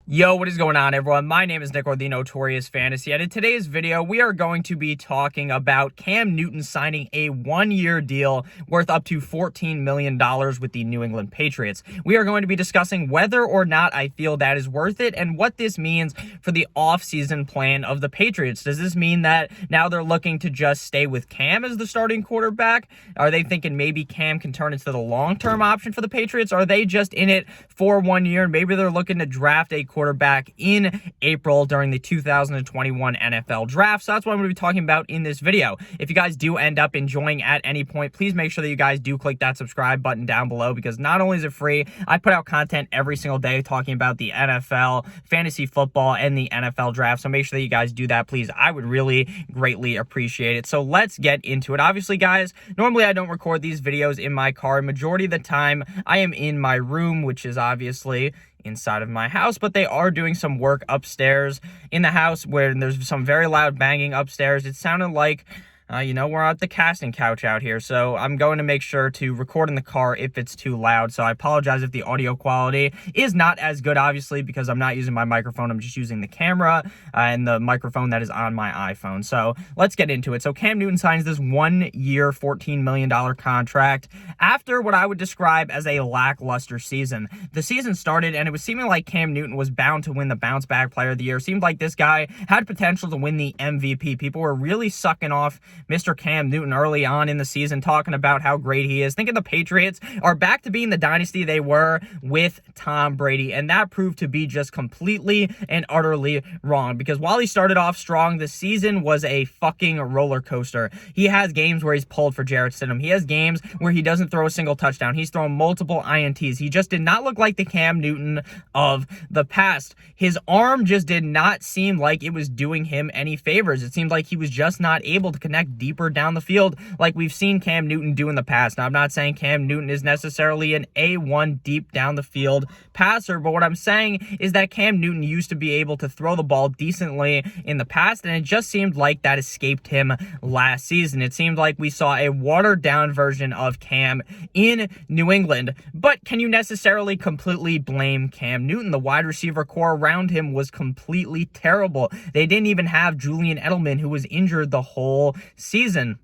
Yo, what is going on, everyone? My name is Nick, or the Notorious Fantasy, and in today's video, we are going to be talking about Cam Newton signing a one-year deal worth up to $14 million with the New England Patriots. We are going to be discussing whether or not I feel that is worth it and what this means for the offseason plan of the Patriots. Does this mean that now they're looking to just stay with Cam as the starting quarterback? Are they thinking maybe Cam can turn into the long-term option for the Patriots? Are they just in it for 1 year and maybe they're looking to draft a quarterback in April during the 2021 NFL draft? So that's what I'm going to be talking about in this video. If you guys do end up enjoying at any point, please make sure that you guys do click that subscribe button down below, because not only is it free, I put out content every single day talking about the NFL, fantasy football, and the NFL draft. So make sure that you guys do that, please. I would really greatly appreciate it. So let's get into it. Obviously, guys, normally I don't record these videos in my car. Majority of the time, I am in my room, which is obviously inside of my house, but they are doing some work upstairs in the house where there's some very loud banging upstairs. It sounded like we're at the casting couch out here, so I'm going to make sure to record in the car if it's too loud. So I apologize if the audio quality is not as good, obviously, because I'm not using my microphone. I'm just using the camera and the microphone that is on my iPhone. So let's get into it. So Cam Newton signs this 1 year, $14 million contract after what I would describe as a lackluster season. The season started, and it was seeming like Cam Newton was bound to win the bounce back player of the year. It seemed like this guy had potential to win the MVP. People were really sucking off Mr. Cam Newton early on in the season, talking about how great he is, thinking the Patriots are back to being the dynasty they were with Tom Brady, and that proved to be just completely and utterly wrong, because while he started off strong, the season was a fucking roller coaster. He has games where he's pulled for Jarrett Stidham. He has games where he doesn't throw a single touchdown. He's thrown multiple INTs. He just did not look like the Cam Newton of the past. His arm just did not seem like it was doing him any favors. It seemed like he was just not able to connect deeper down the field like we've seen Cam Newton do in the past. Now, I'm not saying Cam Newton is necessarily an A1 deep down the field passer, but what I'm saying is that Cam Newton used to be able to throw the ball decently in the past, and it just seemed like that escaped him last season. It seemed like we saw a watered down version of Cam in New England. But can you necessarily completely blame Cam Newton? The wide receiver core around him was completely terrible. They didn't even have Julian Edelman, who was injured the whole season.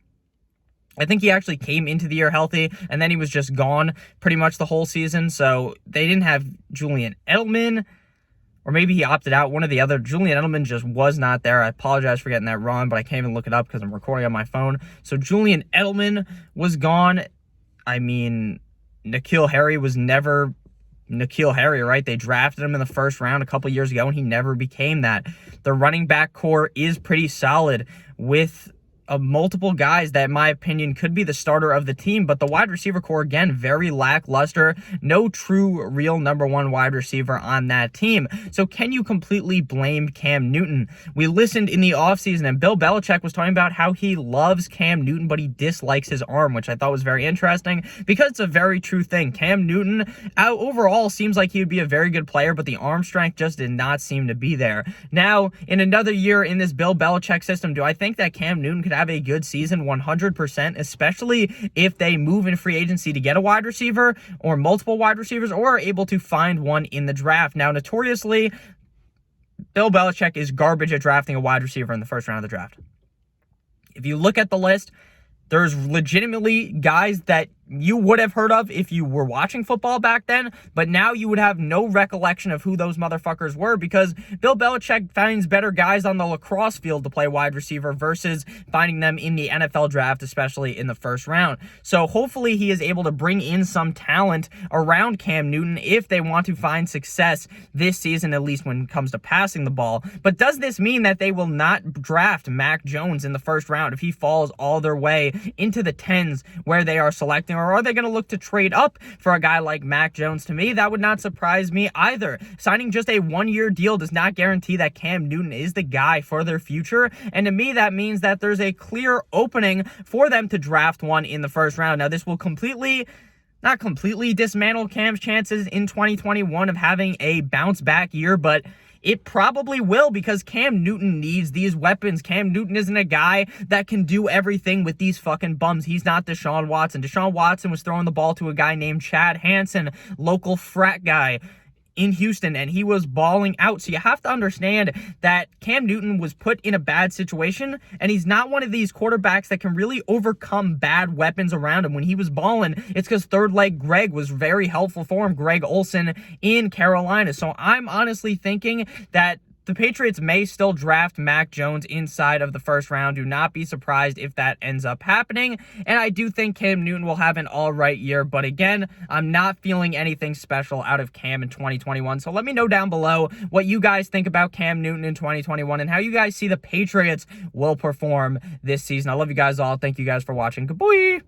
I think he actually came into the year healthy, and then he was just gone pretty much the whole season. So they didn't have Julian Edelman, or maybe he opted out, one or the other. Julian Edelman just was not there. I apologize for getting that wrong, but I can't even look it up because I'm recording on my phone. So Julian Edelman was gone. I mean, N'Keal Harry was never N'Keal Harry, right? They drafted him in the first round a couple years ago, and he never became that. The running back core is pretty solid with multiple guys that, in my opinion, could be the starter of the team, but the wide receiver core, again, very lackluster. No true, real number one wide receiver on that team. So can you completely blame Cam Newton? We listened in the offseason, and Bill Belichick was talking about how he loves Cam Newton, but he dislikes his arm, which I thought was very interesting, because it's a very true thing. Cam Newton, overall, seems like he would be a very good player, but the arm strength just did not seem to be there. Now, in another year in this Bill Belichick system, do I think that Cam Newton could have a good season? 100%, especially if they move in free agency to get a wide receiver or multiple wide receivers, or are able to find one in the draft. Now, notoriously, Bill Belichick is garbage at drafting a wide receiver in the first round of the draft. If you look at the list, there's legitimately guys that you would have heard of if you were watching football back then, but now you would have no recollection of who those motherfuckers were, because Bill Belichick finds better guys on the lacrosse field to play wide receiver versus finding them in the NFL draft, especially in the first round. So hopefully he is able to bring in some talent around Cam Newton if they want to find success this season, at least when it comes to passing the ball. But does this mean that they will not draft Mac Jones in the first round if he falls all their way into the 10s where they are selecting? Or are they going to look to trade up for a guy like Mac Jones? To me, that would not surprise me either. Signing just a one-year deal does not guarantee that Cam Newton is the guy for their future. And to me, that means that there's a clear opening for them to draft one in the first round. Now, this will not completely dismantle Cam's chances in 2021 of having a bounce-back year, but it probably will, because Cam Newton needs these weapons. Cam Newton isn't a guy that can do everything with these fucking bums. He's not Deshaun Watson. Deshaun Watson was throwing the ball to a guy named Chad Hansen, local frat guy. in Houston, and he was balling out. So you have to understand that Cam Newton was put in a bad situation, and he's not one of these quarterbacks that can really overcome bad weapons around him. When he was balling, it's because third leg Greg was very helpful for him, Greg Olsen in Carolina. So I'm honestly thinking that the Patriots may still draft Mac Jones inside of the first round. Do not be surprised if that ends up happening. And I do think Cam Newton will have an all right year. But again, I'm not feeling anything special out of Cam in 2021. So let me know down below what you guys think about Cam Newton in 2021 and how you guys see the Patriots will perform this season. I love you guys all. Thank you guys for watching. Goodbye.